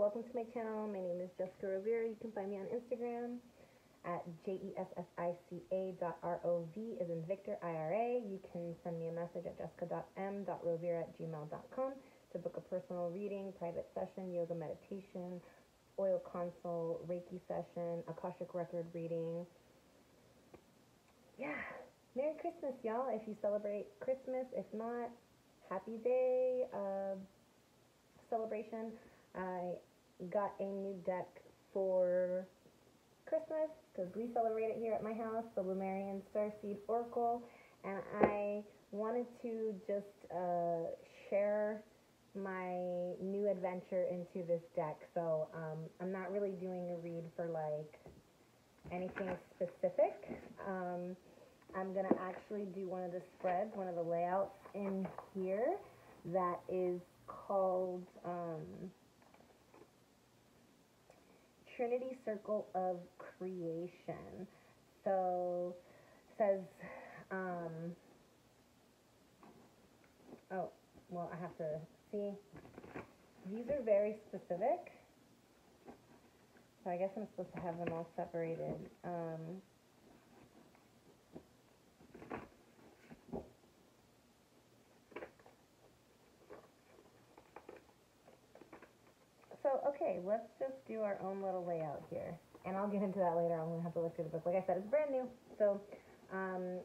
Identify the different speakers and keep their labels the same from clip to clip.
Speaker 1: welcome to my channel. My name is Jessica Rivera. You can find me on Instagram at jessica.rov as in Victor, IRA. You can send me a message at jessica.m.rovera@gmail.com to book a personal reading, private session, yoga meditation, oil consult, Reiki session, Akashic record reading. Yeah, Merry Christmas, y'all, if you celebrate Christmas. If not, happy day of celebration. I got a new deck for Christmas because we celebrate it here at my house, the Lemurian Starseed Oracle, and I wanted to just share my new adventure into this deck. So I'm not really doing a read for like anything specific. I'm gonna actually do one of the spreads, one of the layouts in here that is called Trinity Circle of Creation. So it says, oh, well, I have to see. These are very specific. So I guess I'm supposed to have them all separated. So, okay, let's just do our own little layout here. And I'll get into that later. I'm going to have to look through the book. Like I said, it's brand new. So,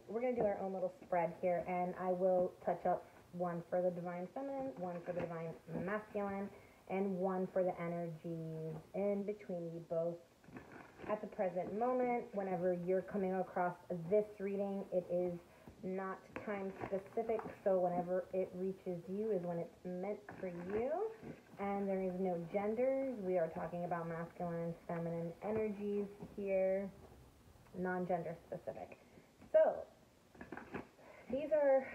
Speaker 1: we're going to do our own little spread here. And I will touch up one for the Divine Feminine, one for the Divine Masculine, and one for the energies in between you both. At the present moment, whenever you're coming across this reading, it is not time specific, so whenever it reaches you is when it's meant for you, and there is no genders. We are talking about masculine and feminine energies here, non-gender specific. So these are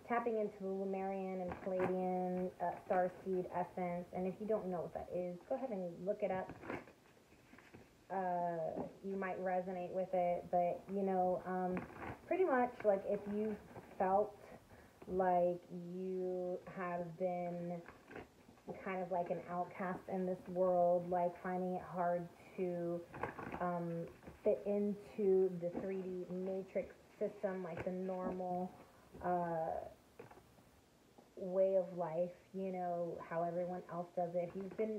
Speaker 1: tapping into the Lemurian and Palladian Starseed essence, and if you don't know what that is, go ahead and look it up. You might resonate with it, but you know, pretty much like if you felt like you have been kind of like an outcast in this world, like finding it hard to fit into the 3D matrix system, like the normal way of life, you know, how everyone else does it. If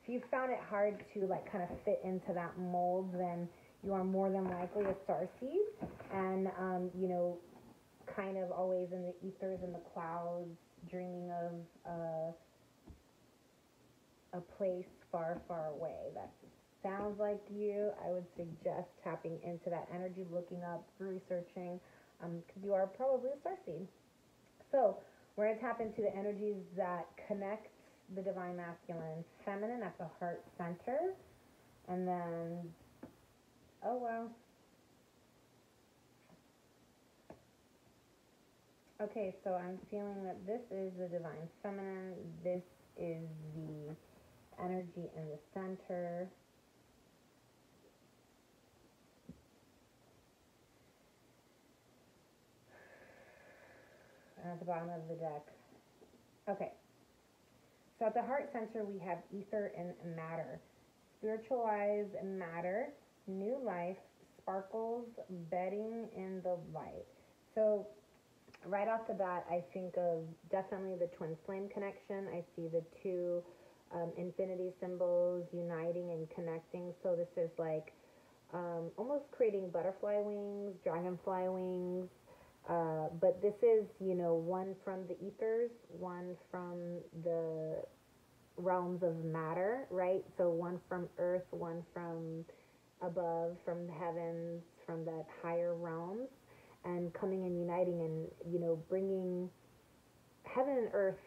Speaker 1: you've found it hard to like kind of fit into that mold, then you are more than likely a starseed, and you know, kind of always in the ethers and the clouds, dreaming of a place far, far away. That sounds like you. I would suggest tapping into that energy, looking up, researching, because you are probably a starseed. So we're going to tap into the energies that connect the Divine Masculine and Feminine at the heart center. And then, oh wow. Okay, so I'm feeling that this is the Divine Feminine. This is the energy in the center. At the bottom of the deck. Okay. So at the heart center, we have ether and matter. Spiritualized matter, new life, sparkles, bedding in the light. So right off the bat, I think of definitely the twin flame connection. I see the two infinity symbols uniting and connecting. So this is like almost creating butterfly wings, dragonfly wings. But this is, you know, one from the ethers, one from the realms of matter, right? So one from earth, one from above, from the heavens, from that higher realms, and coming and uniting and, you know, bringing heaven and earth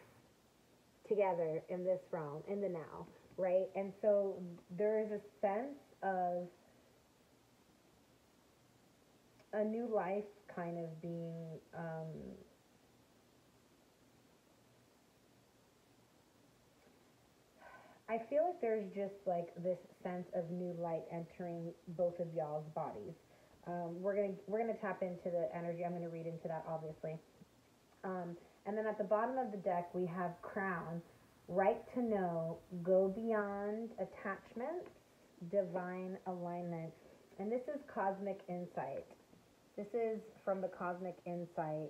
Speaker 1: together in this realm, in the now, right? And so there is a sense of a new life kind of being I feel like there's just like this sense of new light entering both of y'all's bodies. We're gonna tap into the energy. I'm gonna read into that, obviously. And then at the bottom of the deck we have Crown, right to know, go beyond attachments, divine alignment. And this is cosmic insight. This is from the cosmic insight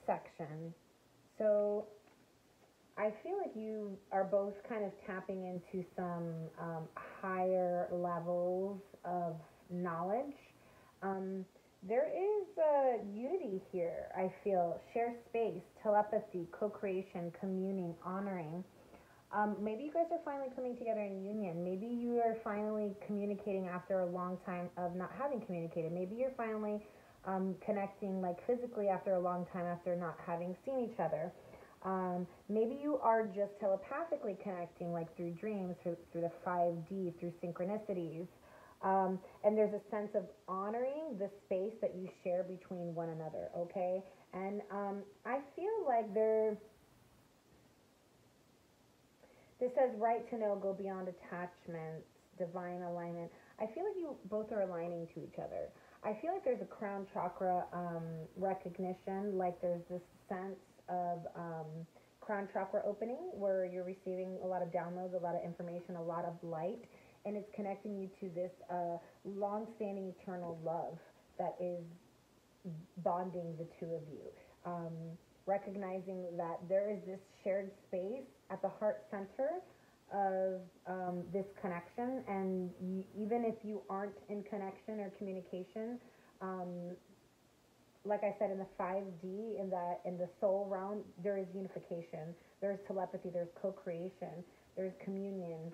Speaker 1: section. So I feel like you are both kind of tapping into some higher levels of knowledge. There is a unity here, I feel. Share space, telepathy, co-creation, communing, honoring. Maybe you guys are finally coming together in union. Maybe you are finally communicating after a long time of not having communicated. Maybe you're finally connecting like physically after a long time after not having seen each other. Maybe you are just telepathically connecting like through dreams, through the 5D, through synchronicities. And there's a sense of honoring the space that you share between one another, okay? And I feel like this says right to know, go beyond attachments, divine alignment. I feel like you both are aligning to each other. I feel like there's a crown chakra recognition, like there's this sense of crown chakra opening where you're receiving a lot of downloads, a lot of information, a lot of light, and it's connecting you to this long-standing eternal love that is bonding the two of you. Recognizing that there is this shared space at the heart center of this connection, and even if you aren't in connection or communication, like I said, in the 5D, in the soul realm, there is unification, there's telepathy, there's co-creation, there's communion.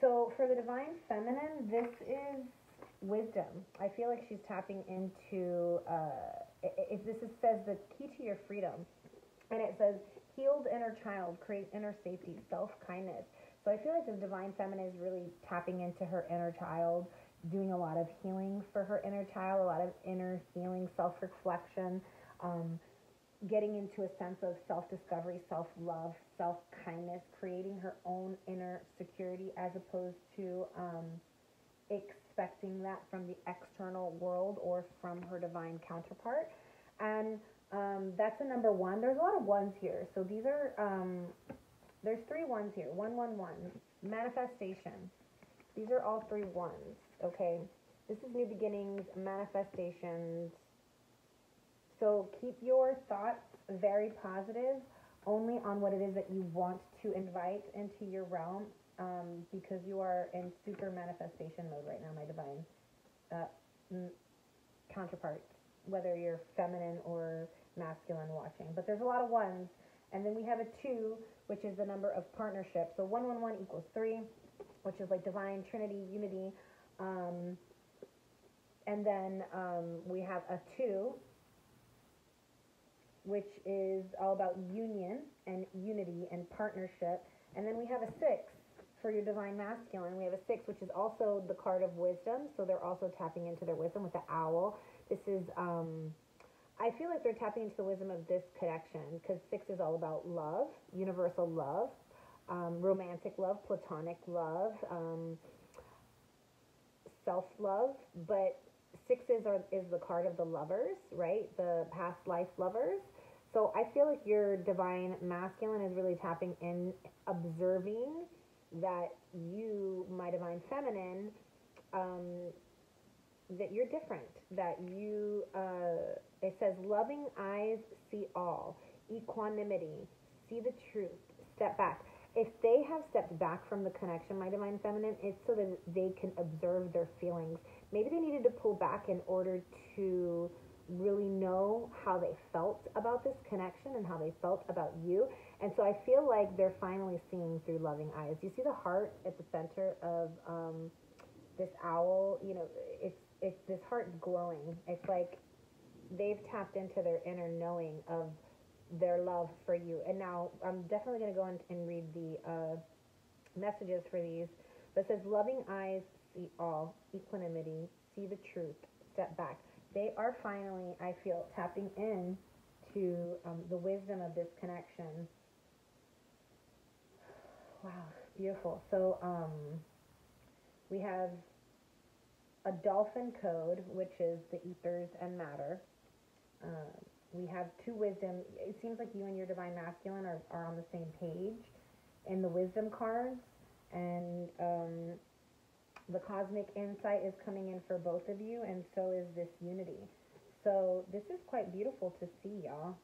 Speaker 1: So for the divine feminine, this is wisdom. I feel like she's tapping into, this says the key to your freedom. And it says, healed inner child, create inner safety, self-kindness. So I feel like the divine feminine is really tapping into her inner child, doing a lot of healing for her inner child, a lot of inner healing, self-reflection, getting into a sense of self-discovery, self-love, self-kindness, creating her own inner security as opposed to expecting that from the external world or from her divine counterpart. And that's a number one. There's a lot of ones here. So these are, there's 3 ones here. 111, manifestation. These are all 3 ones, okay? This is new beginnings, manifestations. So keep your thoughts very positive, only on what it is that you want to invite into your realm, because you are in super manifestation mode right now, my divine counterparts, whether you're feminine or masculine watching. But there's a lot of ones. And then we have a 2, which is the number of partnership. So 111 equals 3, which is like divine, trinity, unity. And then we have a 2, which is all about union and unity and partnership. And then we have a 6 for your divine masculine. We have a 6, which is also the card of wisdom. So they're also tapping into their wisdom with the owl. This is, I feel like they're tapping into the wisdom of this connection, because 6 is all about love, universal love, romantic love, platonic love, self-love. But 6 is the card of the lovers, right? The past life lovers. So I feel like your divine masculine is really tapping in, observing that you, my divine feminine, that you're different, that you, it says, loving eyes see all, equanimity, see the truth, step back. If they have stepped back from the connection, my divine feminine, it's so that they can observe their feelings. Maybe they needed to pull back in order to really know how they felt about this connection and how they felt about you. And so I feel like they're finally seeing through loving eyes. You see the heart at the center of this owl? You know, it's this heart glowing. It's like they've tapped into their inner knowing of their love for you. And now I'm definitely going to go and read the messages for these. But it says, loving eyes see all, equanimity, see the truth, step back. They are finally, I feel, tapping in to the wisdom of this connection. Wow, beautiful. So we have a dolphin code, which is the ethers and matter. We have 2 wisdom. It seems like you and your divine masculine are on the same page in the wisdom cards, and the cosmic insight is coming in for both of you, and so is this unity. So this is quite beautiful to see, y'all.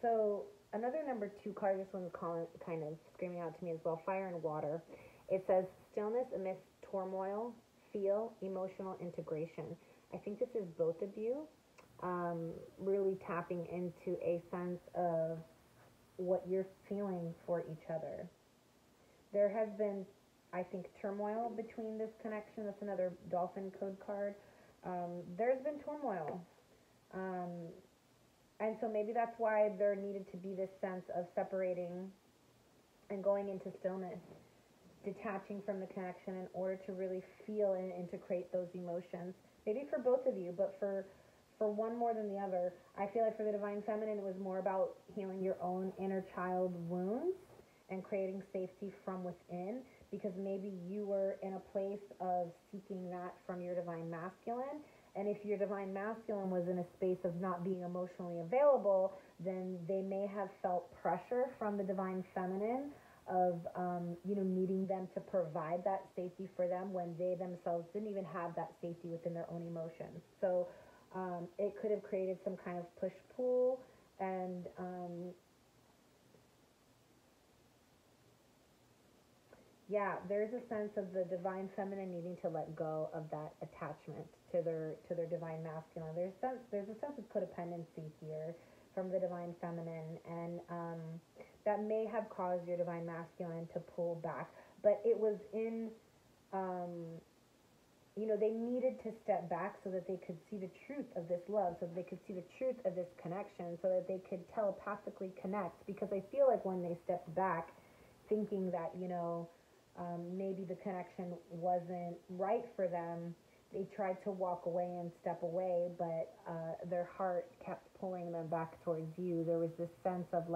Speaker 1: So another number 2 card, this one's kind of screaming out to me as well, fire and water. It says, stillness amidst turmoil, feel emotional integration. I think this is both of you really tapping into a sense of what you're feeling for each other. There has been, I think, turmoil between this connection. That's another dolphin code card. There's been turmoil. And so maybe that's why there needed to be this sense of separating and going into stillness, detaching from the connection in order to really feel and integrate those emotions. Maybe for both of you, but for one more than the other. I feel like for the Divine Feminine, it was more about healing your own inner child wounds and creating safety from within, because maybe you were in a place of seeking that from your Divine Masculine. And if your Divine Masculine was in a space of not being emotionally available, then they may have felt pressure from the Divine Feminine of, needing them to provide that safety for them when they themselves didn't even have that safety within their own emotions. So it could have created some kind of push-pull, and there's a sense of the Divine Feminine needing to let go of that attachment to their Divine Masculine. There's a sense of codependency here from the Divine Feminine, and that may have caused your Divine Masculine to pull back. But it was in, they needed to step back so that they could see the truth of this love, so that they could see the truth of this connection, so that they could telepathically connect. Because I feel like when they stepped back, thinking that, maybe the connection wasn't right for them, they tried to walk away and step away, but their heart kept pulling them back towards you. There was this sense of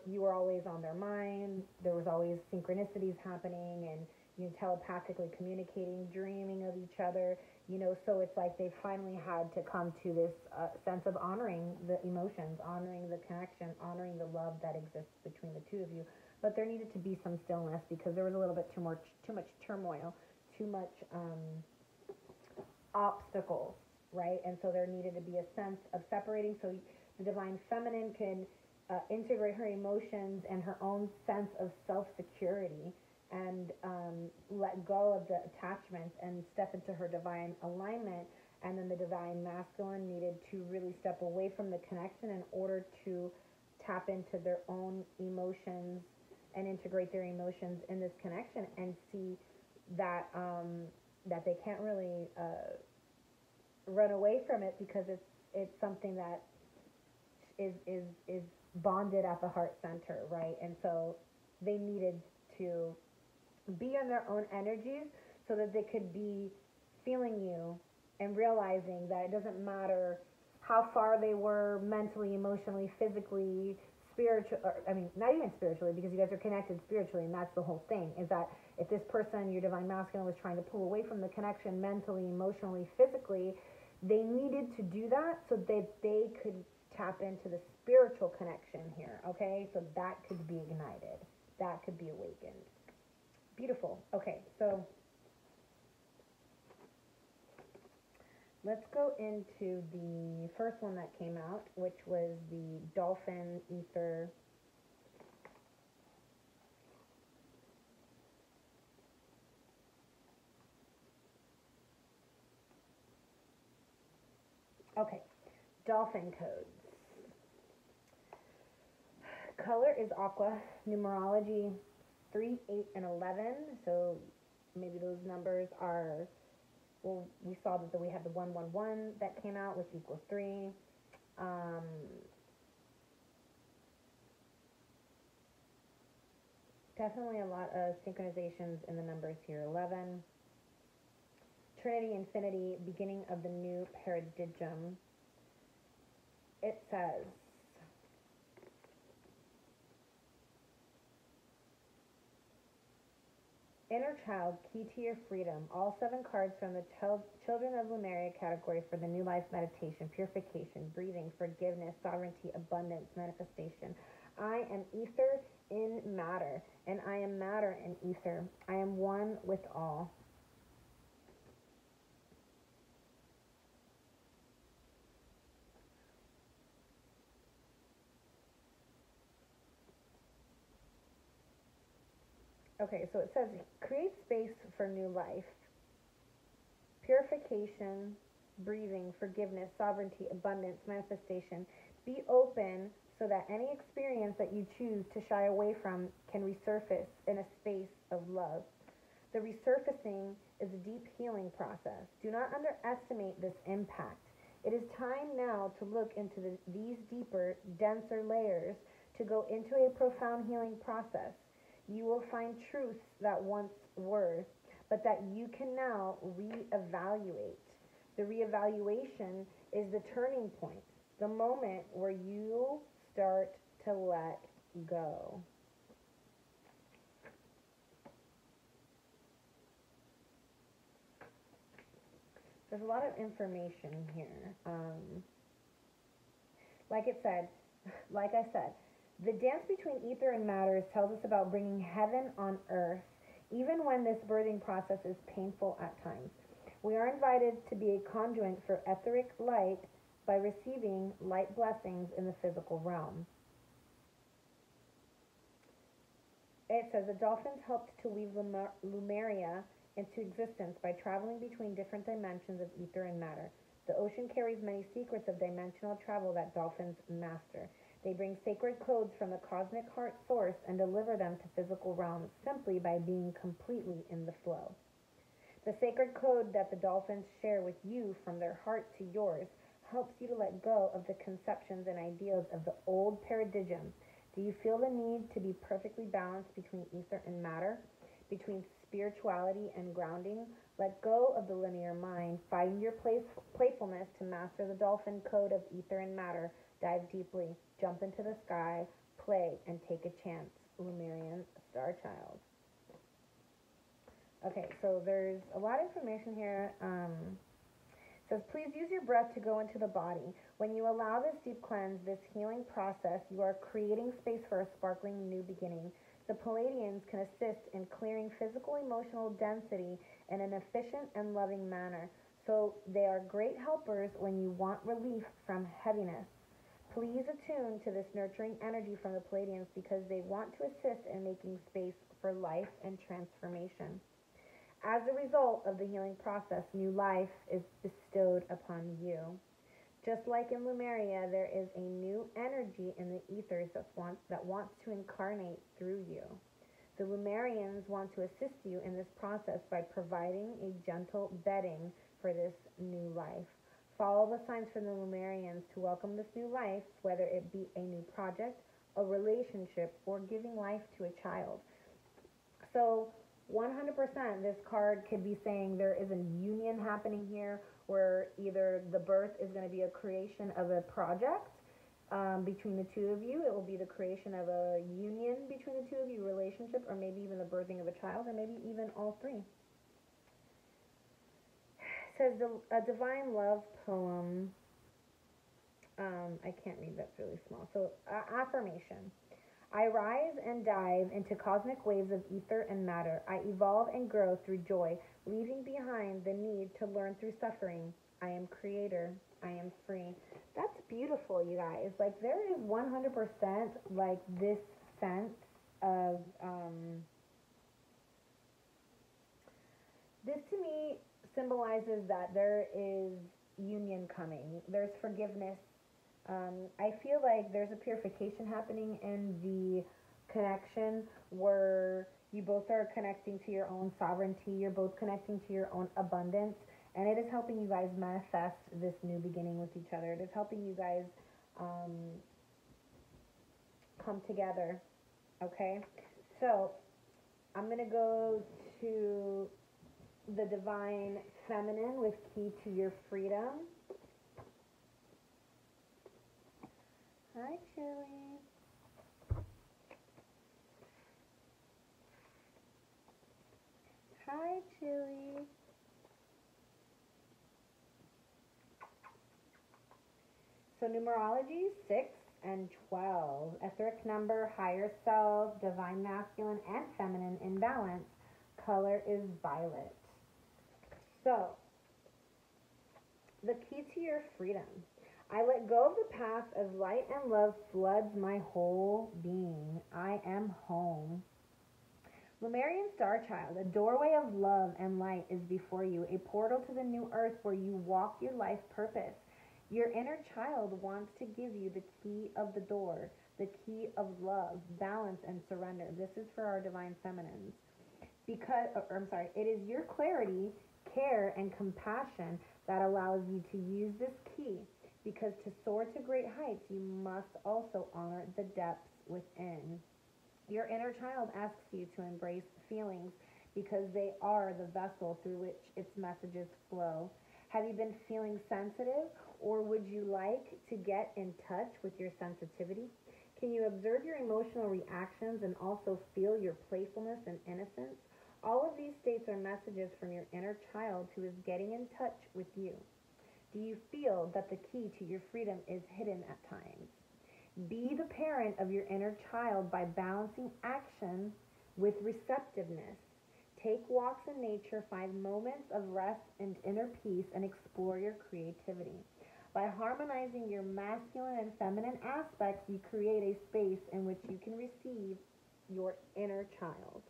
Speaker 1: you were always on their mind. There was always synchronicities happening, and telepathically communicating, dreaming of each other. So it's like they finally had to come to this sense of honoring the emotions, honoring the connection, honoring the love that exists between the two of you. But there needed to be some stillness because there was a little bit too much turmoil, too much obstacles, right? And so there needed to be a sense of separating, so the Divine Feminine can integrate her emotions and her own sense of self-security, and let go of the attachments and step into her divine alignment. And then the Divine Masculine needed to really step away from the connection in order to tap into their own emotions and integrate their emotions in this connection, and see that that they can't really run away from it, because it's something that is bonded at the heart center, right? And so they needed to be in their own energies so that they could be feeling you and realizing that it doesn't matter how far they were mentally, emotionally, physically, spiritual, not even spiritually, because you guys are connected spiritually, and that's the whole thing, is that if this person, your Divine Masculine, was trying to pull away from the connection mentally, emotionally, physically, they needed to do that so that they could tap into the spiritual connection here, okay? So that could be ignited. That could be awakened. Beautiful. Okay, so let's go into the first one that came out, which was the Dolphin Ether. Okay, Dolphin codes. Color is aqua. Numerology 3, 8, and 11. So maybe those numbers are, well, we saw that we had the 111 that came out, which equals 3. Definitely a lot of synchronizations in the numbers here. 11. Trinity, Infinity, beginning of the new paradigm. It says, Inner Child, Key to Your Freedom. All 7 cards from the Children of Lemuria category for the New Life Meditation, Purification, Breathing, Forgiveness, Sovereignty, Abundance, Manifestation. I am ether in matter, and I am matter in ether. I am one with all. Okay, so it says, create space for new life. Purification, breathing, forgiveness, sovereignty, abundance, manifestation. Be open so that any experience that you choose to shy away from can resurface in a space of love. The resurfacing is a deep healing process. Do not underestimate this impact. It is time now to look into these deeper, denser layers, to go into a profound healing process. You will find truths that once were, but that you can now reevaluate. The reevaluation is the turning point, the moment where you start to let go. There's a lot of information here. Like I said, the dance between ether and matter tells us about bringing heaven on earth, even when this birthing process is painful at times. We are invited to be a conduit for etheric light by receiving light blessings in the physical realm. It says the dolphins helped to weave Lemuria into existence by traveling between different dimensions of ether and matter. The ocean carries many secrets of dimensional travel that dolphins master. They bring sacred codes from the cosmic heart source and deliver them to physical realms simply by being completely in the flow. The sacred code that the dolphins share with you from their heart to yours helps you to let go of the conceptions and ideas of the old paradigm. Do you feel the need to be perfectly balanced between ether and matter, between spirituality and grounding? Let go of the linear mind. Find your playfulness to master the dolphin code of ether and matter. Dive deeply, jump into the sky, play, and take a chance. Lemurian Star Child. Okay, so there's a lot of information here. It says, please use your breath to go into the body. When you allow this deep cleanse, this healing process, you are creating space for a sparkling new beginning. The Pleiadians can assist in clearing physical emotional density in an efficient and loving manner. So they are great helpers when you want relief from heaviness. Please attune to this nurturing energy from the Pleiadians because they want to assist in making space for life and transformation. As a result of the healing process, new life is bestowed upon you. Just like in Lemuria, there is a new energy in the ethers that wants to incarnate through you. The Lemurians want to assist you in this process by providing a gentle bedding for this new life. Follow the signs from the Lemurians to welcome this new life, whether it be a new project, a relationship, or giving life to a child. So 100% this card could be saying there is a union happening here where either the birth is going to be a creation of a project between the two of you. It will be the creation of a union between the two of you, relationship, or maybe even the birthing of a child, or maybe even all three. It says a divine love poem. I can't read, that's really small. So affirmation. I rise and dive into cosmic waves of ether and matter. I evolve and grow through joy, leaving behind the need to learn through suffering. I am creator. I am free. That's beautiful, you guys. Like, there is 100% like this sense of, this to me symbolizes that there is union coming. There's forgiveness. I feel like there's a purification happening in the connection where you both are connecting to your own sovereignty, you're both connecting to your own abundance, and it is helping you guys manifest this new beginning with each other. It is helping you guys come together, okay? So, I'm going to go to the Divine Feminine with Key to Your Freedom. Hi, Chili. Hi, Chili. So numerology, 6 and 12. Etheric number, higher self, divine masculine and feminine in balance. Color is violet. So, the key to your freedom. I let go of the past as light and love floods my whole being. I am home. Lemurian star child, a doorway of love and light is before you, a portal to the new earth where you walk your life purpose. Your inner child wants to give you the key of the door, the key of love, balance, and surrender. This is for our divine feminines. It is your clarity, care, and compassion that allows you to use this key, because to soar to great heights, you must also honor the depths within. Your inner child asks you to embrace feelings because they are the vessel through which its messages flow. Have you been feeling sensitive, or would you like to get in touch with your sensitivity? Can you observe your emotional reactions and also feel your playfulness and innocence? All of these states are messages from your inner child who is getting in touch with you. Do you feel that the key to your freedom is hidden at times? Be the parent of your inner child by balancing action with receptiveness. Take walks in nature, find moments of rest and inner peace, and explore your creativity. By harmonizing your masculine and feminine aspects, you create a space in which you can receive your inner child.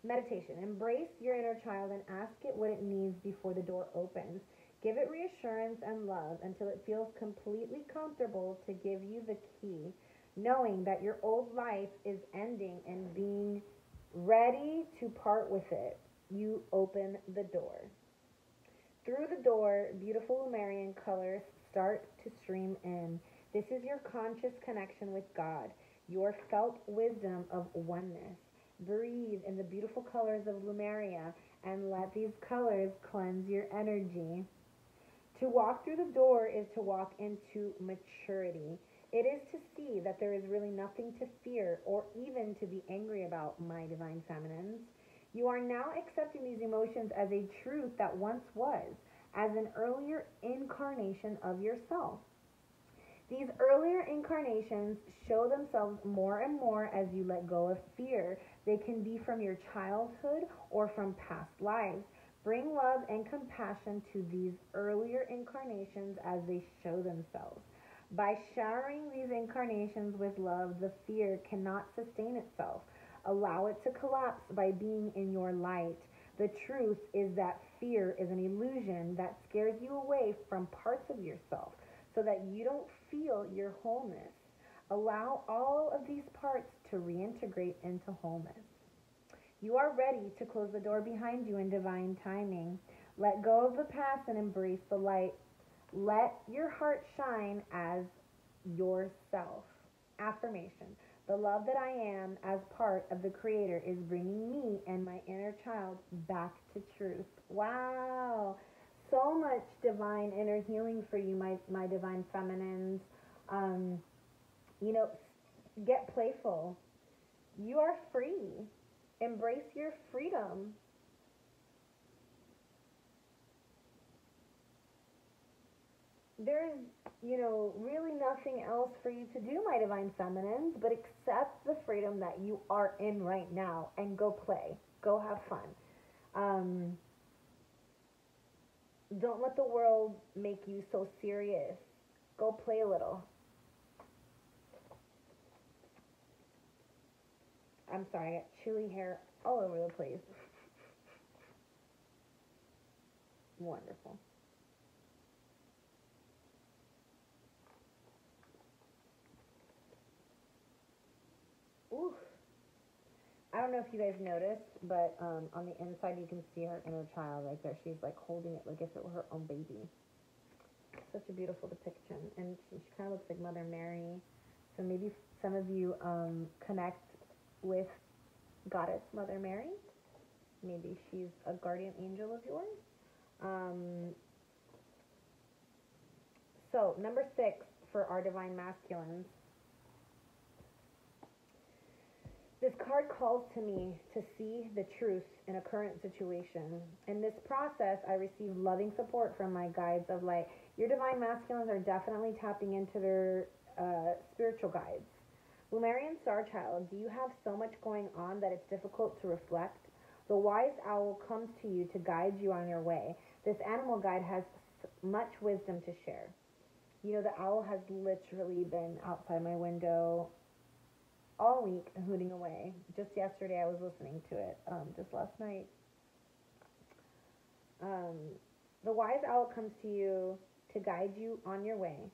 Speaker 1: Meditation. Embrace your inner child and ask it what it needs before the door opens. Give it reassurance and love until it feels completely comfortable to give you the key, knowing that your old life is ending and being ready to part with it. You open the door. Through the door, beautiful Lemurian colors start to stream in. This is your conscious connection with God, your felt wisdom of oneness. Breathe in the beautiful colors of Lemuria and let these colors cleanse your energy. To walk through the door is to walk into maturity. It is to see that there is really nothing to fear or even to be angry about, my divine feminines. You are now accepting these emotions as a truth that once was, as an earlier incarnation of yourself. These earlier incarnations show themselves more and more as you let go of fear. They can be from your childhood or from past lives. Bring love and compassion to these earlier incarnations as they show themselves. By showering these incarnations with love, the fear cannot sustain itself. Allow it to collapse by being in your light. The truth is that fear is an illusion that scares you away from parts of yourself so that you don't feel your wholeness. Allow all of these parts to reintegrate into wholeness. You are ready to close the door behind you in divine timing. Let go of the past and embrace the light. Let your heart shine as yourself. Affirmation. The love that I am as part of the Creator is bringing me and my inner child back to truth. Wow. So much divine inner healing for you, my divine feminines. Get playful. You are free. Embrace your freedom. There's, really nothing else for you to do, my divine feminines, but accept the freedom that you are in right now and go play. Go have fun. Don't let the world make you so serious. Go play a little. I'm sorry, I got chili hair all over the place. Wonderful. Ooh. I don't know if you guys noticed, but on the inside you can see her inner child right there. She's like holding it like if it were her own baby. Such a beautiful depiction. And she kind of looks like Mother Mary. So maybe some of you connect with Goddess Mother Mary. Maybe she's a guardian angel of yours. So, number 6 for our divine masculines. This card calls to me to see the truth in a current situation. In this process, I receive loving support from my guides of light. Your divine masculines are definitely tapping into their spiritual guides. Lemurian star child, do you have so much going on that it's difficult to reflect? The wise owl comes to you to guide you on your way. This animal guide has much wisdom to share. You know, the owl has literally been outside my window all week hooting away. Just yesterday I was listening to it, just last night. The wise owl comes to you to guide you on your way.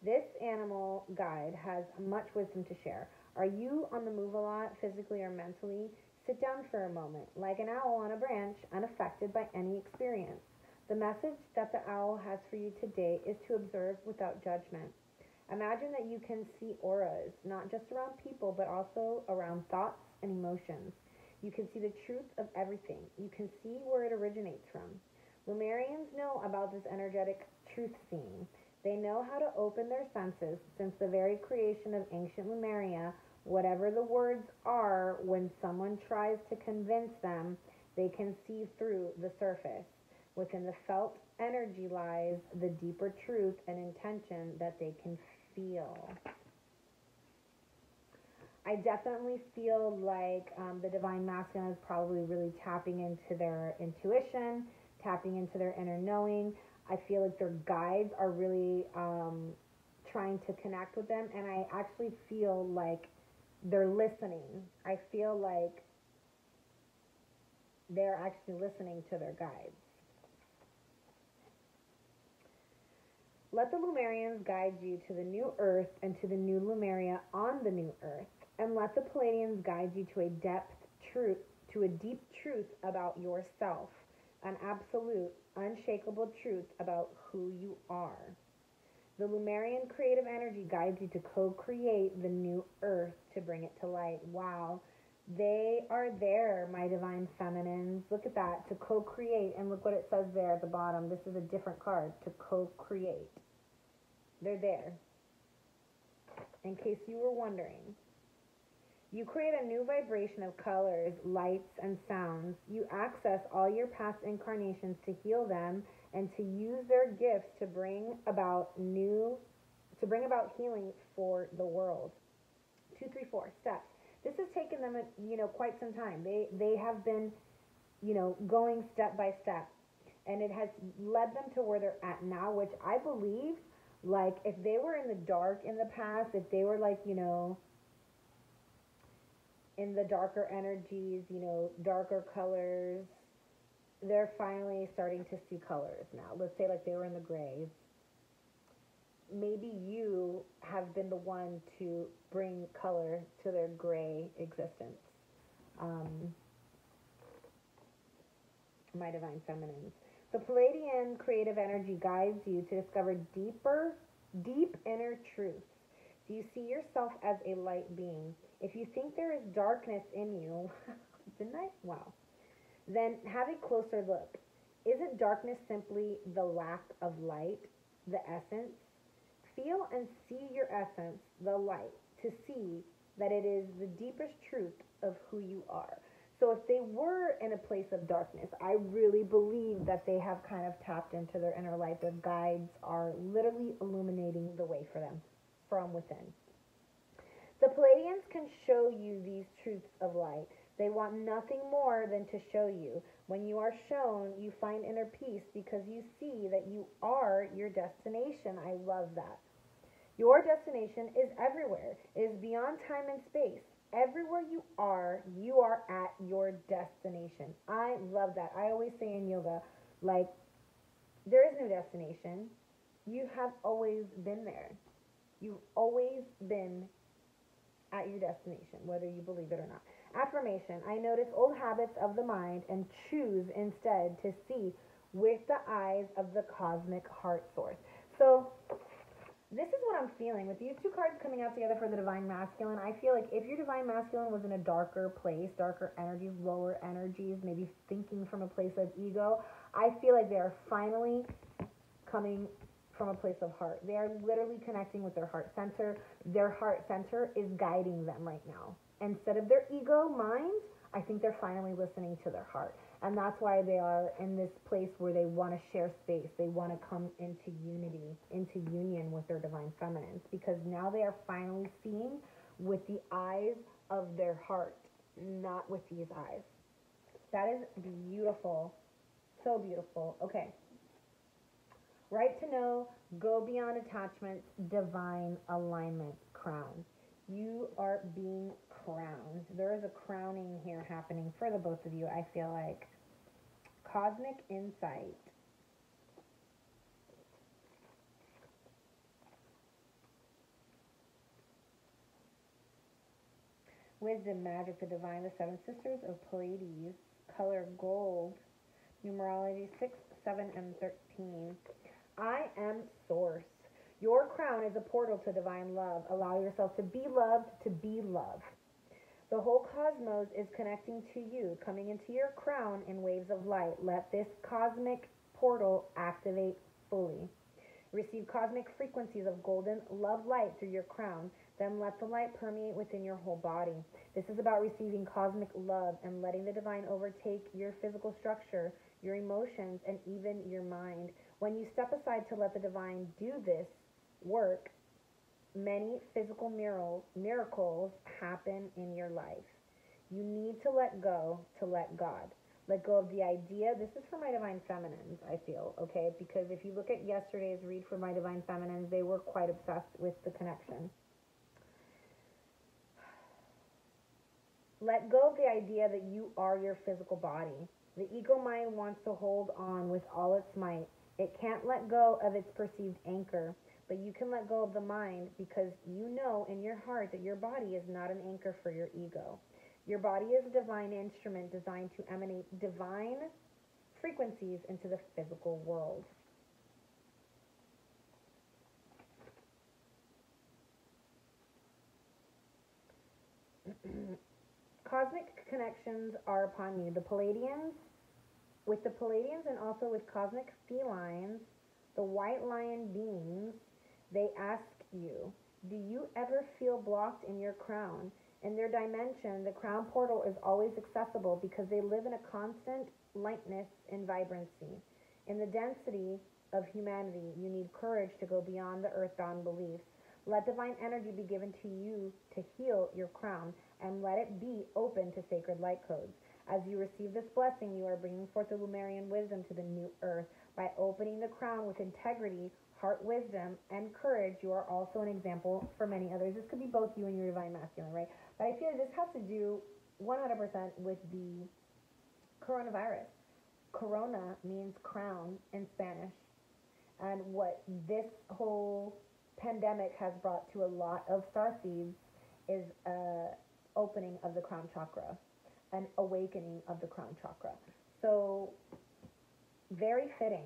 Speaker 1: This animal guide has much wisdom to share. Are you on the move a lot, physically or mentally? Sit down for a moment, like an owl on a branch, unaffected by any experience. The message that the owl has for you today is to observe without judgment. Imagine that you can see auras, not just around people, but also around thoughts and emotions. You can see the truth of everything. You can see where it originates from. Lemurians know about this energetic truth seeing. They know how to open their senses since the very creation of ancient Lemuria. Whatever the words are, when someone tries to convince them, they can see through the surface. Within the felt energy lies the deeper truth and intention that they can feel. I definitely feel like the divine masculine is probably really tapping into their intuition, tapping into their inner knowing. I feel like their guides are really trying to connect with them, and I actually feel like they're listening. I feel like they're actually listening to their guides. Let the Lemurians guide you to the new earth and to the new Lemuria on the new earth, and let the Palladians guide you to a deep truth about yourself, an absolute, unshakable truth about who you are. The Lemurian creative energy guides you to co-create the new earth to bring it to light. Wow. They are there, my divine feminines. Look at that, to co-create. And look what it says there at the bottom. This is a different card, to co-create. They're there. In case you were wondering. You create a new vibration of colors, lights, and sounds. You access all your past incarnations to heal them and to use their gifts to bring about healing for the world. 2, 3, 4 steps. This has taken them, quite some time. They have been, going step by step, and it has led them to where they're at now, which I believe, like, if they were in the dark in the past, if they were like, in the darker energies, darker colors, they're finally starting to see colors now. Let's say like they were in the grays. Maybe you have been the one to bring color to their gray existence. My divine feminines. The Palladian creative energy guides you to discover deep inner truths. Do you see yourself as a light being? If you think there is darkness in you, didn't I? Wow. Then have a closer look. Isn't darkness simply the lack of light, the essence? Feel and see your essence, the light, to see that it is the deepest truth of who you are. So if they were in a place of darkness, I really believe that they have kind of tapped into their inner light. Their guides are literally illuminating the way for them from within. The Palladians can show you these truths of light. They want nothing more than to show you. When you are shown, you find inner peace because you see that you are your destination. I love that. Your destination is everywhere. It is beyond time and space. Everywhere you are at your destination. I love that. I always say in yoga, like, there is no destination. You have always been there. You've always been at your destination, whether you believe it or not. Affirmation. I notice old habits of the mind and choose instead to see with the eyes of the cosmic heart source. So this is what I'm feeling. With these two cards coming out together for the divine masculine, I feel like if your divine masculine was in a darker place, darker energies, lower energies, maybe thinking from a place of ego, I feel like they are finally coming from a place of heart. They are literally connecting with their heart center. Their heart center is guiding them right now. instead of their ego mind, I think they're finally listening to their heart. And that's why they are in this place where they want to share space. They want to come into unity, into union with their divine feminines, because now they are finally seeing with the eyes of their heart, not with these eyes. That is beautiful. So beautiful. Okay. Right to know, go beyond attachments, divine alignment, crown. You are being crowned. There is a crowning here happening for the both of you, I feel like. Cosmic insight. Wisdom, magic, the divine, the seven sisters of Pleiades, color gold, numerology 6, 7, and 13. I am source. Your crown is a portal to divine love. Allow yourself to be loved, to be love. The whole cosmos is connecting to you, coming into your crown in waves of light. Let this cosmic portal activate fully. Receive cosmic frequencies of golden love light through your crown. Then let the light permeate within your whole body. This is about receiving cosmic love and letting the divine overtake your physical structure, your emotions, and even your mind. When you step aside to let the divine do this work, many physical miracles happen in your life. You need to let go to let God. Let go of the idea. This is for my divine feminines, I feel, okay? Because if you look at yesterday's read for my divine feminines, they were quite obsessed with the connection. Let go of the idea that you are your physical body. The ego mind wants to hold on with all its might. It can't let go of its perceived anchor, but you can let go of the mind because you know in your heart that your body is not an anchor for your ego. Your body is a divine instrument designed to emanate divine frequencies into the physical world. Cosmic connections are upon you. The Palladians, with the Palladians and also with cosmic felines, the white lion beings, they ask you, do you ever feel blocked in your crown? In their dimension, the crown portal is always accessible because they live in a constant lightness and vibrancy. In the density of humanity, you need courage to go beyond the earthbound beliefs. Let divine energy be given to you to heal your crown, and let it be open to sacred light codes. As you receive this blessing, you are bringing forth the Lemurian wisdom to the new earth. By opening the crown with integrity, heart wisdom, and courage, you are also an example for many others. This could be both you and your divine masculine, right? But I feel like this has to do 100% with the coronavirus. Corona means crown in Spanish. And what this whole pandemic has brought to a lot of starseeds is a opening of the crown chakra, an awakening of the crown chakra. So, very fitting.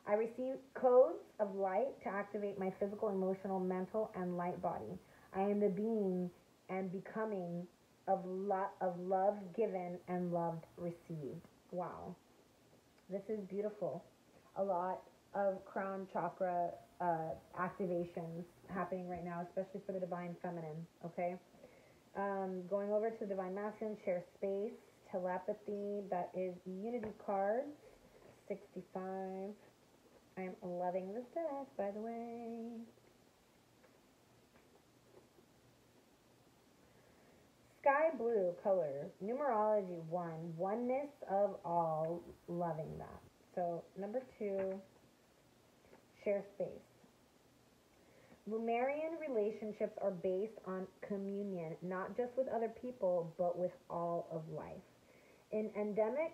Speaker 1: I receive codes of light to activate my physical, emotional, mental, and light body. I am the being and becoming of love given and loved received. Wow. This is beautiful. A lot of crown chakra activations happening right now, especially for the divine feminine, okay? Going over to divine masculine, share space, telepathy, that is unity cards, 65. I am loving this deck, by the way. Sky blue color, numerology 1, oneness of all, loving that. So, number 2, share space. Lemurian relationships are based on communion, not just with other people, but with all of life. In endemic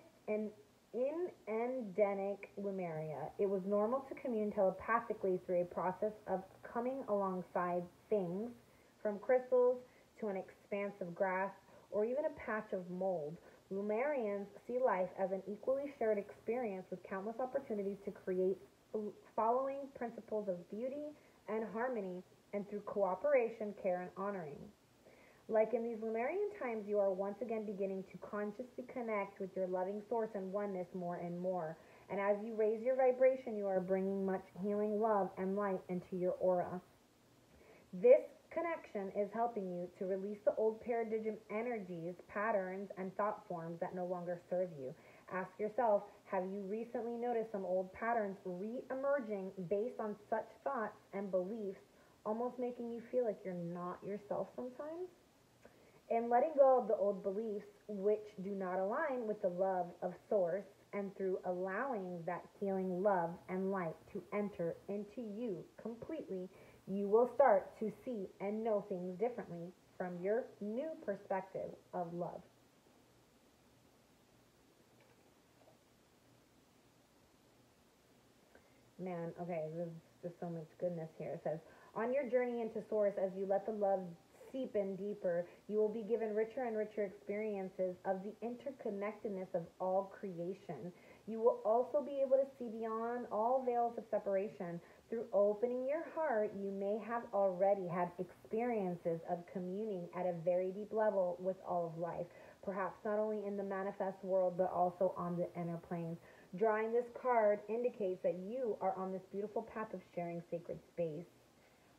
Speaker 1: Lemuria, it was normal to commune telepathically through a process of coming alongside things, from crystals to an expanse of grass or even a patch of mold. Lemurians see life as an equally shared experience with countless opportunities to create following principles of beauty and harmony, and through cooperation, care, and honoring. Like in these Lemurian times, you are once again beginning to consciously connect with your loving source and oneness more and more. And as you raise your vibration, you are bringing much healing love and light into your aura. This connection is helping you to release the old paradigm energies, patterns, and thought forms that no longer serve you. Ask yourself, have you recently noticed some old patterns re-emerging based on such thoughts and beliefs, almost making you feel like you're not yourself sometimes? In letting go of the old beliefs which do not align with the love of Source, and through allowing that healing love and light to enter into you completely, you will start to see and know things differently from your new perspective of love. Man, okay, there's just so much goodness here. It says, on your journey into Source, as you let the love seep in deeper, you will be given richer and richer experiences of the interconnectedness of all creation. You will also be able to see beyond all veils of separation. Through opening your heart, you may have already had experiences of communing at a very deep level with all of life, perhaps not only in the manifest world, but also on the inner planes. Drawing this card indicates that you are on this beautiful path of sharing sacred space.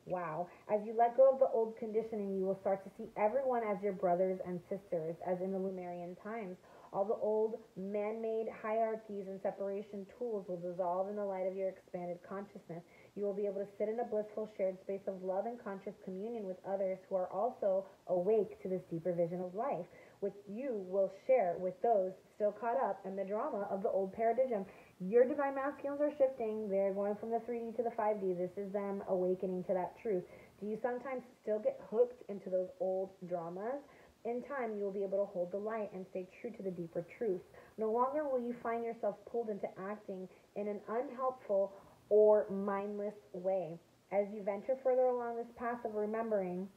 Speaker 1: Wow. As you let go of the old conditioning, you will start to see everyone as your brothers and sisters, as in the Lemurian times. All the old man-made hierarchies and separation tools will dissolve in the light of your expanded consciousness. You will be able to sit in a blissful shared space of love and conscious communion with others who are also awake to this deeper vision of life, which you will share with those still caught up in the drama of the old paradigm. Your divine masculines are shifting. They're going from the 3D to the 5D. This is them awakening to that truth. Do you sometimes still get hooked into those old dramas? In time, you will be able to hold the light and stay true to the deeper truth. No longer will you find yourself pulled into acting in an unhelpful or mindless way. As you venture further along this path of remembering,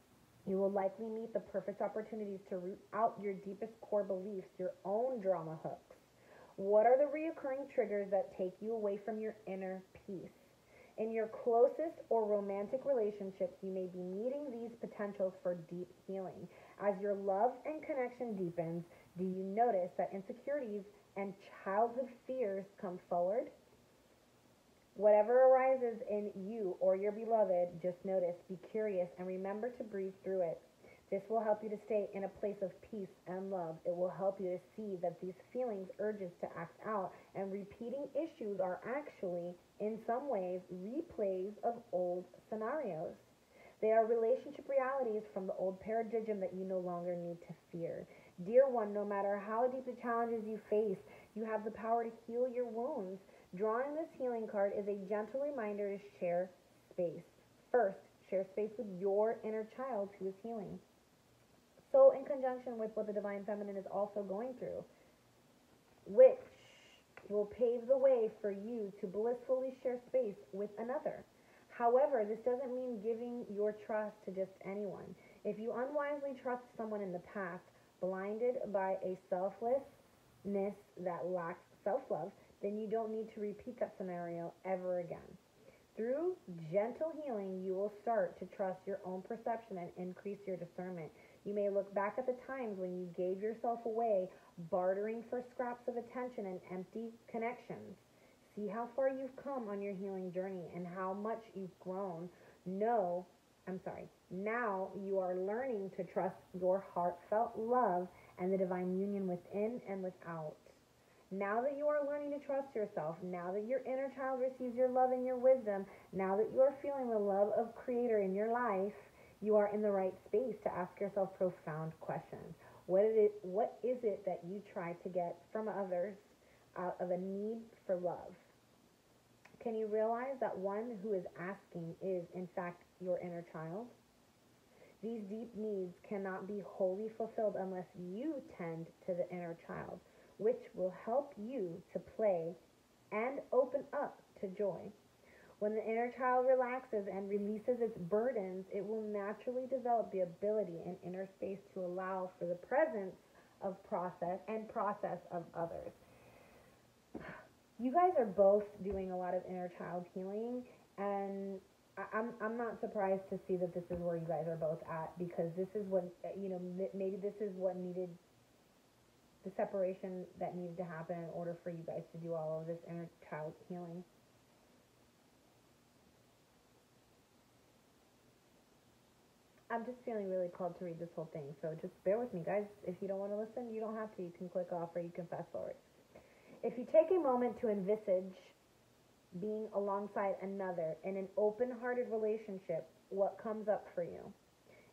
Speaker 1: you will likely meet the perfect opportunities to root out your deepest core beliefs, your own drama hooks. What are the reoccurring triggers that take you away from your inner peace? In your closest or romantic relationships, you may be meeting these potentials for deep healing. As your love and connection deepens, do you notice that insecurities and childhood fears come forward? Whatever arises in you or your beloved, just notice, be curious, and remember to breathe through it. This will help you to stay in a place of peace and love. It will help you to see that these feelings, urges to act out, and repeating issues are actually, in some ways, replays of old scenarios. They are relationship realities from the old paradigm that you no longer need to fear. Dear one, no matter how deep the challenges you face, you have the power to heal your wounds. Drawing this healing card is a gentle reminder to share space. First, share space with your inner child who is healing. So in conjunction with what the Divine Feminine is also going through, which will pave the way for you to blissfully share space with another. However, this doesn't mean giving your trust to just anyone. If you unwisely trust someone in the past, blinded by a selflessness that lacks self-love, then you don't need to repeat that scenario ever again. Through gentle healing, you will start to trust your own perception and increase your discernment. You may look back at the times when you gave yourself away, bartering for scraps of attention and empty connections. See how far you've come on your healing journey and how much you've grown. Now you are learning to trust your heartfelt love and the divine union within and without. Now that you are learning to trust yourself, now that your inner child receives your love and your wisdom, now that you are feeling the love of Creator in your life, you are in the right space to ask yourself profound questions. What is it that you try to get from others out of a need for love? Can you realize that one who is asking is, in fact, your inner child? These deep needs cannot be wholly fulfilled unless you tend to the inner child, which will help you to play and open up to joy. When the inner child relaxes and releases its burdens, it will naturally develop the ability and inner space to allow for the presence of process of others. You guys are both doing a lot of inner child healing, and I'm not surprised to see that this is where you guys are both at, because this is what, maybe this is what needed, the separation that needed to happen in order for you guys to do all of this inner child healing. I'm just feeling really called to read this whole thing, so just bear with me, guys. If you don't want to listen, you don't have to. You can click off or you can fast forward. If you take a moment to envisage being alongside another in an open-hearted relationship, what comes up for you?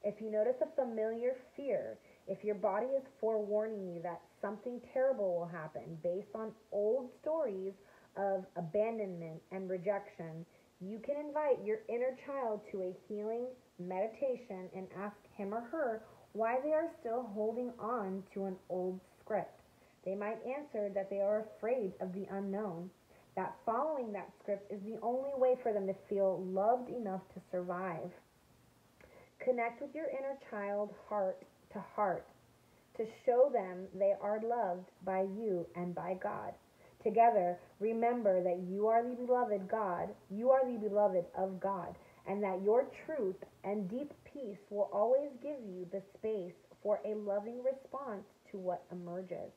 Speaker 1: If you notice a familiar fear, if your body is forewarning you that something terrible will happen based on old stories of abandonment and rejection, you can invite your inner child to a healing meditation and ask him or her why they are still holding on to an old script. They might answer that they are afraid of the unknown, that following that script is the only way for them to feel loved enough to survive. Connect with your inner child heart to show them they are loved by you and by God. Together, remember that you are the beloved of God, and that your truth and deep peace will always give you the space for a loving response to what emerges.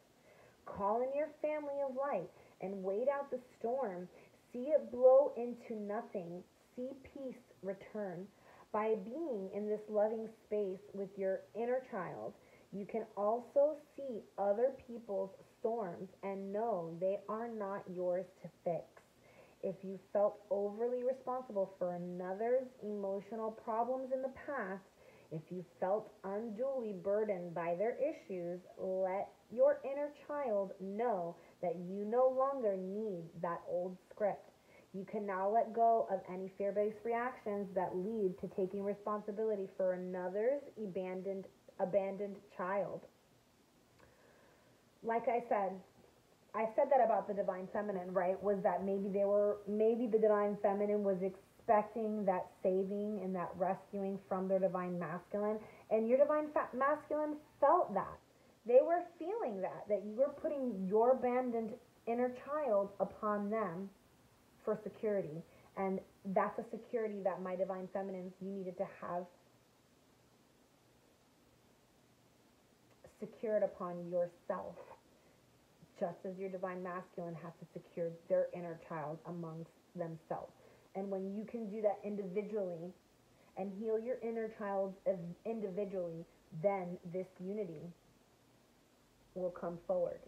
Speaker 1: Call in your family of light and wait out the storm. See it blow into nothing. See peace return. By being in this loving space with your inner child, you can also see other people's storms and know they are not yours to fix. If you felt overly responsible for another's emotional problems in the past, if you felt unduly burdened by their issues, let your inner child know that you no longer need that old script. You can now let go of any fear-based reactions that lead to taking responsibility for another's abandoned child. Like I said that about the divine feminine, right? Was that maybe the divine feminine was expecting that saving and that rescuing from their divine masculine, and your divine masculine felt that. They were feeling that you were putting your abandoned inner child upon them for security, and that's a security that my divine feminines, you needed to have secured upon yourself, just as your divine masculine has to secure their inner child amongst themselves. And when you can do that individually and heal your inner child individually, then this unity will come forward.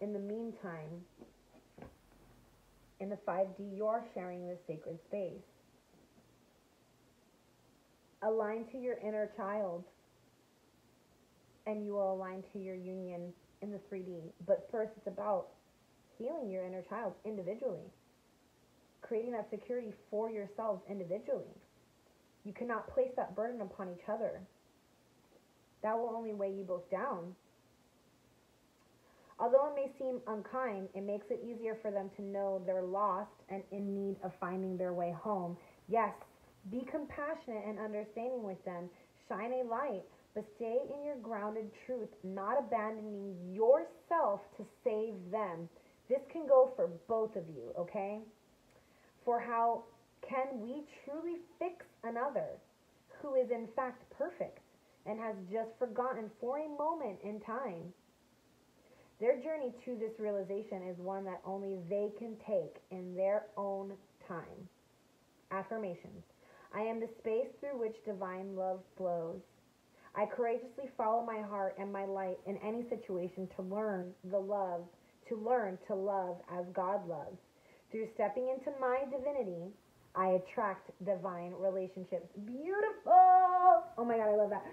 Speaker 1: In the meantime, in the 5D, you are sharing this sacred space. Align to your inner child, and you will align to your union in the 3D. But first, it's about healing your inner child individually, creating that security for yourselves individually. You cannot place that burden upon each other. That will only weigh you both down. Although it may seem unkind, it makes it easier for them to know they're lost and in need of finding their way home. Yes, be compassionate and understanding with them. Shine a light, but stay in your grounded truth, not abandoning yourself to save them. This can go for both of you, okay? For how can we truly fix another who is in fact perfect and has just forgotten for a moment in time? Their journey to this realization is one that only they can take in their own time. Affirmations. I am the space through which divine love flows. I courageously follow my heart and my light in any situation to learn to love as God loves. Through stepping into my divinity, I attract divine relationships. Beautiful! Oh my God, I love that.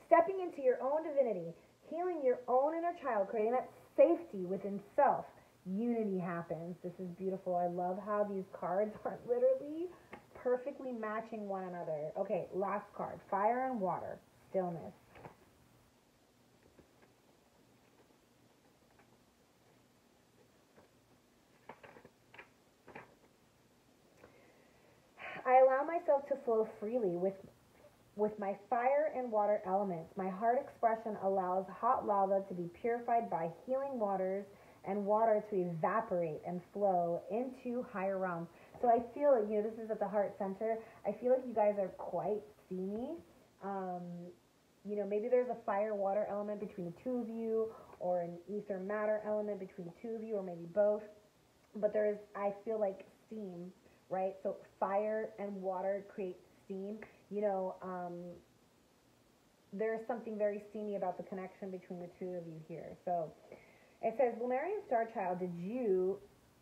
Speaker 1: Stepping into your own divinity, healing your own inner child, creating that safety within self, unity happens. This is beautiful. I love how these cards are literally perfectly matching one another. Okay, last card, fire and water, stillness. I allow myself to flow freely with my fire and water elements. My heart expression allows hot lava to be purified by healing waters and water to evaporate and flow into higher realms. So I feel like, this is at the heart center. I feel like you guys are quite steamy. Maybe there's a fire-water element between the two of you, or an ether-matter element between the two of you, or maybe both. But I feel like steam, right? So fire and water create steam. You know, there's something very steamy about the connection between the two of you here. So it says, Lemurian Star Child, did you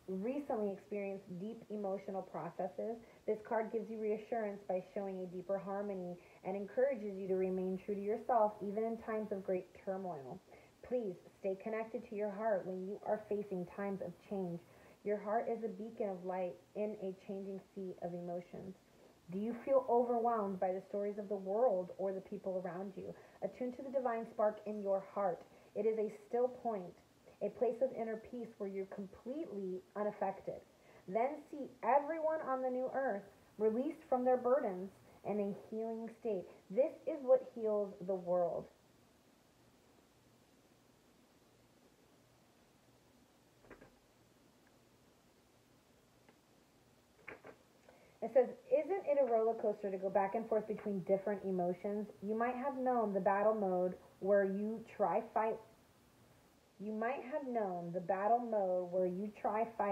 Speaker 1: recently experience deep emotional processes? This card gives you reassurance by showing a deeper harmony and encourages you to remain true to yourself even in times of great turmoil. Please stay connected to your heart when you are facing times of change. Your heart is a beacon of light in a changing sea of emotions. Do you feel overwhelmed by the stories of the world or the people around you? Attune to the divine spark in your heart. It is a still point, a place of inner peace where you're completely unaffected. Then see everyone on the new earth released from their burdens in a healing state. This is what heals the world. It says, isn't it a roller coaster to go back and forth between different emotions? You might have known the battle mode where you try fight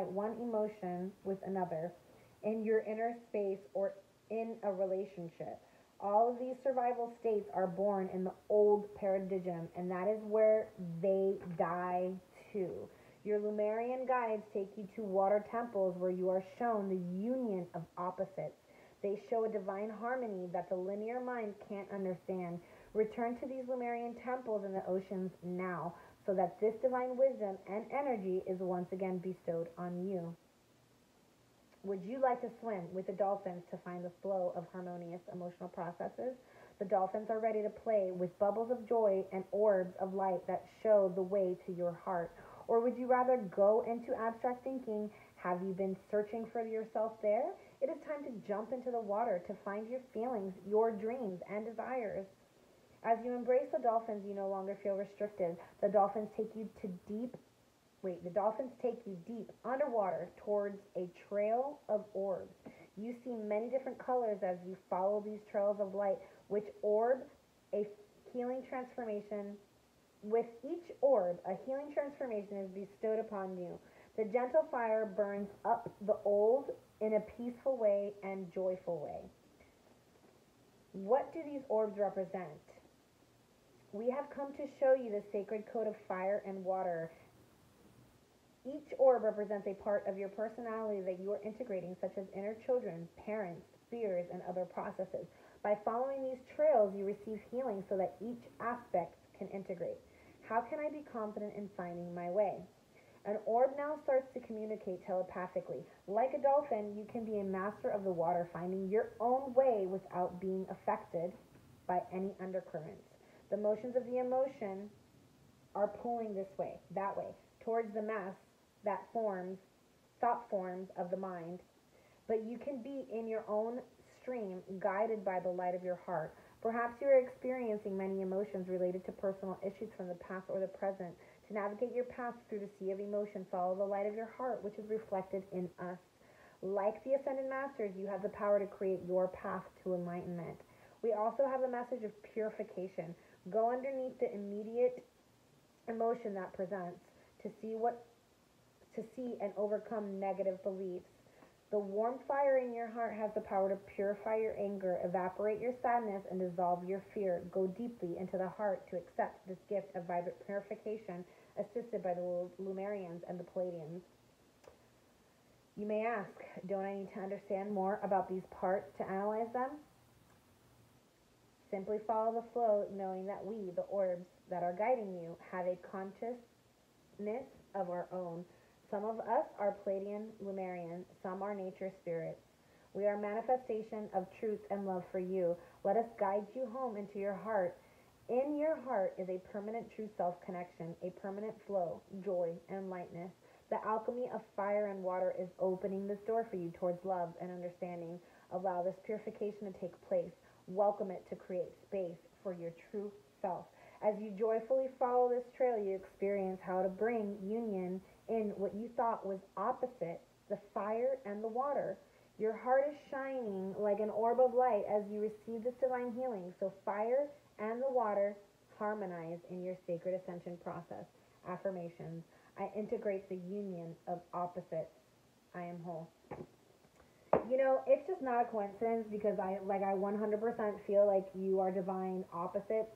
Speaker 1: one emotion with another in your inner space or in a relationship. All of these survival states are born in the old paradigm, and that is where they die too. Your Lemurian guides take you to water temples where you are shown the union of opposites. They show a divine harmony that the linear mind can't understand. Return to these Lemurian temples in the oceans now, so that this divine wisdom and energy is once again bestowed on you. Would you like to swim with the dolphins to find the flow of harmonious emotional processes? The dolphins are ready to play with bubbles of joy and orbs of light that show the way to your heart. Or would you rather go into abstract thinking? Have you been searching for yourself there? It is time to jump into the water to find your feelings, your dreams, and desires. As you embrace the dolphins, you no longer feel restricted. The dolphins take you deep underwater towards a trail of orbs. You see many different colors as you follow these trails of light, which orb a healing transformation. With each orb, a healing transformation is bestowed upon you. The gentle fire burns up the old in a peaceful way and joyful way. What do these orbs represent? We have come to show you the sacred code of fire and water. Each orb represents a part of your personality that you are integrating, such as inner children, parents, fears, and other processes. By following these trails, you receive healing so that each aspect can integrate. How can I be confident in finding my way? An orb now starts to communicate telepathically. Like a dolphin, you can be a master of the water, finding your own way without being affected by any undercurrents. The motions of the emotion are pulling this way, that way, towards the mass that forms, thought forms of the mind. But you can be in your own stream, guided by the light of your heart. Perhaps you are experiencing many emotions related to personal issues from the past or the present. To navigate your path through the sea of emotion, follow the light of your heart, which is reflected in us. Like the Ascended Masters, you have the power to create your path to enlightenment. We also have a message of purification. Go underneath the immediate emotion that presents to see and overcome negative beliefs. The warm fire in your heart has the power to purify your anger, evaporate your sadness, and dissolve your fear. Go deeply into the heart to accept this gift of vibrant purification, assisted by the Lemurians and the Pleiadians. You may ask, don't I need to understand more about these parts to analyze them? Simply follow the flow, knowing that we, the orbs that are guiding you, have a consciousness of our own. Some of us are Pleiadian Lemurian, some are nature spirits. We are manifestation of truth and love for you. Let us guide you home into your heart. In your heart is a permanent true self-connection, a permanent flow, joy, and lightness. The alchemy of fire and water is opening this door for you towards love and understanding. Allow this purification to take place. Welcome it to create space for your true self. As you joyfully follow this trail, you experience how to bring union in what you thought was opposite, the fire and the water. Your heart is shining like an orb of light as you receive this divine healing. So fire and the water harmonize in your sacred ascension process. Affirmations. I integrate the union of opposites. I am whole. You know, it's just not a coincidence because I 100% feel like you are divine opposites,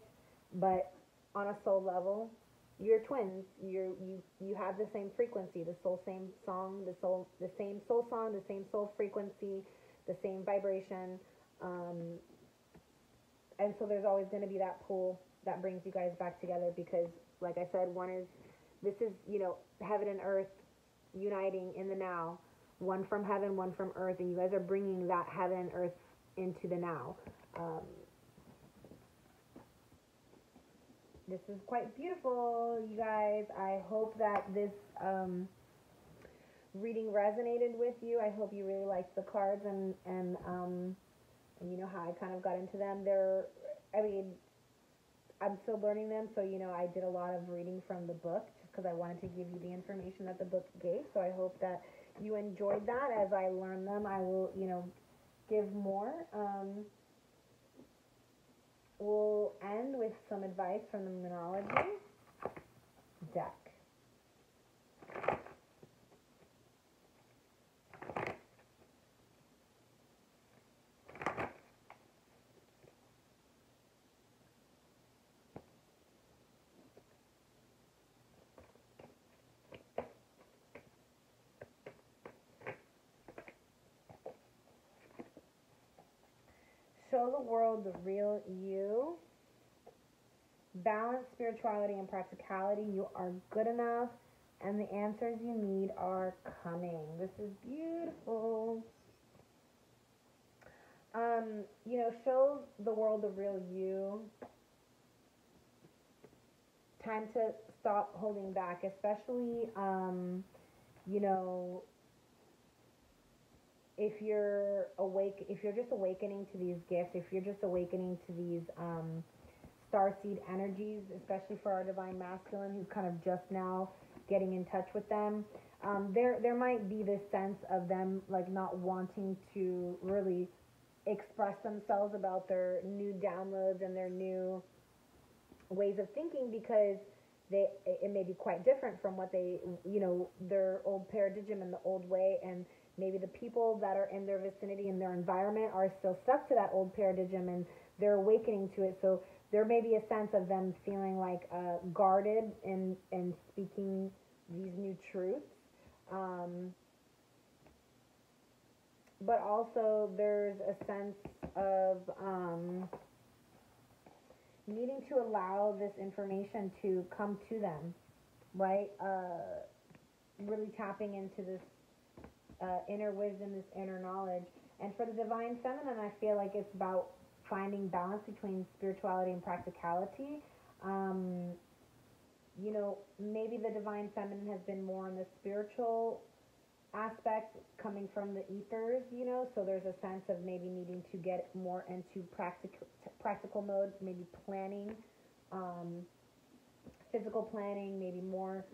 Speaker 1: but on a soul level, you're twins. You have the same frequency, the same song, the same soul song, the same soul frequency, the same vibration, and so there's always going to be that pull that brings you guys back together because, like I said, this is heaven and earth uniting in the now. One from heaven, one from earth, and you guys are bringing that heaven and earth into the now. This is quite beautiful, you guys. I hope that this reading resonated with you. I hope you really liked the cards and you know how I kind of got into them. I'm still learning them, so I did a lot of reading from the book just because I wanted to give you the information that the book gave. So I hope that you enjoyed that. As I learn them, I will, give more. We'll end with some advice from the Moonology deck. Show the world the real you. Balance spirituality and practicality. You are good enough, and the answers you need are coming. This is beautiful. Show the world the real you. Time to stop holding back, especially, if you're just awakening to these gifts, if you're just awakening to these starseed energies, especially for our divine masculine who's kind of just now getting in touch with them, there might be this sense of them like not wanting to really express themselves about their new downloads and their new ways of thinking because it may be quite different from what their old paradigm and the old way, and maybe the people that are in their vicinity and their environment are still stuck to that old paradigm and they're awakening to it. So there may be a sense of them feeling like guarded in speaking these new truths. But also there's a sense of needing to allow this information to come to them, right? Really tapping into this inner wisdom, this inner knowledge. And for the divine feminine, I feel like it's about finding balance between spirituality and practicality. Maybe the divine feminine has been more on the spiritual aspect coming from the ethers, so there's a sense of maybe needing to get more into practical mode, maybe planning, physical planning, maybe more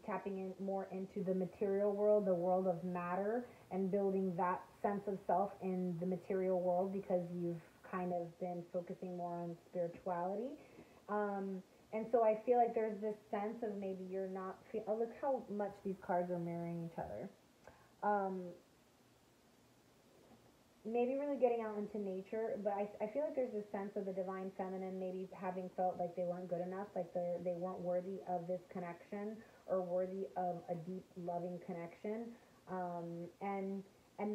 Speaker 1: tapping in more into the material world, the world of matter, and building that sense of self in the material world because you've kind of been focusing more on spirituality. And so I feel like there's this sense of maybe you're not look how much these cards are mirroring each other. Maybe really getting out into nature, but I feel like there's this sense of the divine feminine maybe having felt like they weren't good enough, like they weren't worthy of this connection or worthy of a deep loving connection. And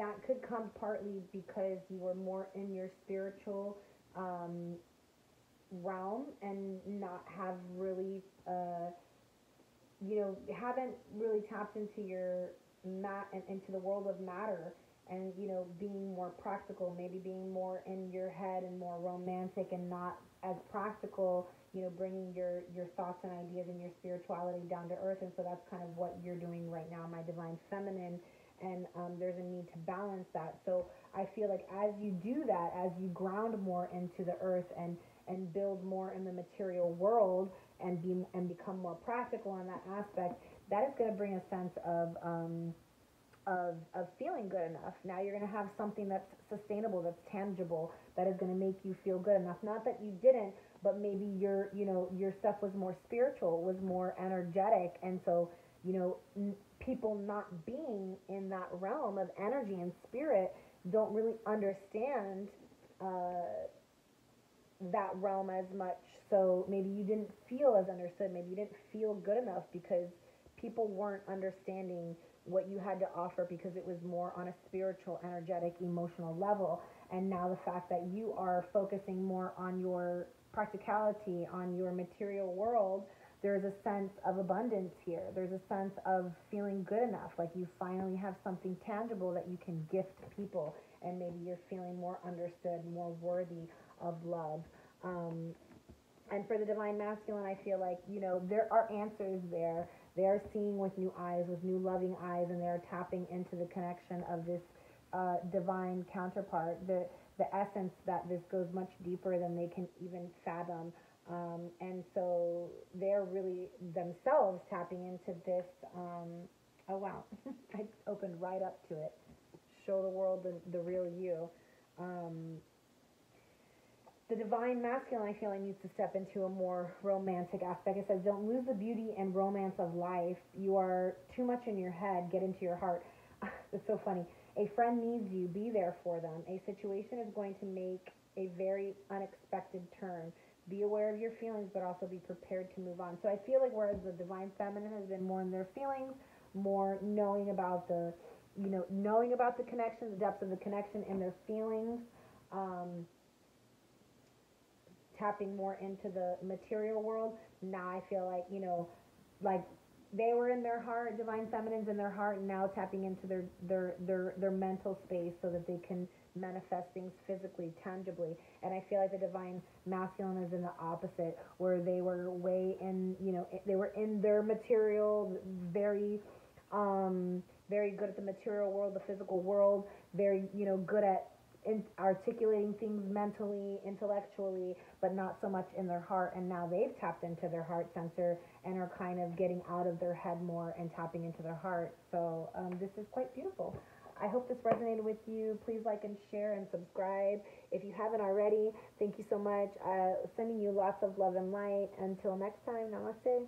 Speaker 1: that could come partly because you were more in your spiritual realm and not have really haven't really tapped into your into the world of matter, and being more practical, maybe being more in your head and more romantic and not as practical, bringing your thoughts and ideas and your spirituality down to earth. And so that's kind of what you're doing right now, my divine feminine, and there's a need to balance that. So I feel like as you do that, as you ground more into the earth and build more in the material world and become more practical in that aspect, that is going to bring a sense of feeling good enough. Now you're going to have something that's sustainable, that's tangible, that is going to make you feel good enough. Not that you didn't, but maybe your stuff was more spiritual, was more energetic, and so people not being in that realm of energy and spirit don't really understand that realm as much. So maybe you didn't feel as understood. Maybe you didn't feel good enough because people weren't understanding what you had to offer, because it was more on a spiritual, energetic, emotional level. And now the fact that you are focusing more on your practicality, on your material world, there's a sense of abundance here. There's a sense of feeling good enough, like you finally have something tangible that you can gift people, and maybe you're feeling more understood, more worthy of love. And for the Divine Masculine, I feel like, there are answers there. They are seeing with new eyes, with new loving eyes, and they're tapping into the connection of this divine counterpart, the essence that this goes much deeper than they can even fathom. And so they're really themselves tapping into this. Oh, wow. I opened right up to it. Show the world the real you. The Divine Masculine, I feel like, needs to step into a more romantic aspect. It says, don't lose the beauty and romance of life. You are too much in your head. Get into your heart. It's so funny. A friend needs you. Be there for them. A situation is going to make a very unexpected turn. Be aware of your feelings, but also be prepared to move on. So I feel like whereas the Divine Feminine has been more in their feelings, more knowing about the connection, the depth of the connection in their feelings, tapping more into the material world. Now I feel like, like they were in their heart, Divine Feminine's in their heart, and now tapping into their mental space so that they can manifest things physically, tangibly. And I feel like the Divine Masculine is in the opposite, where they were way in, they were in their material, very good at the material world, the physical world, very, good at articulating things mentally, intellectually, but not so much in their heart. And now they've tapped into their heart center and are kind of getting out of their head more and tapping into their heart. So this is quite beautiful. I hope this resonated with you. Please like and share and subscribe if you haven't already. Thank you so much. Sending you lots of love and light. Until next time, namaste.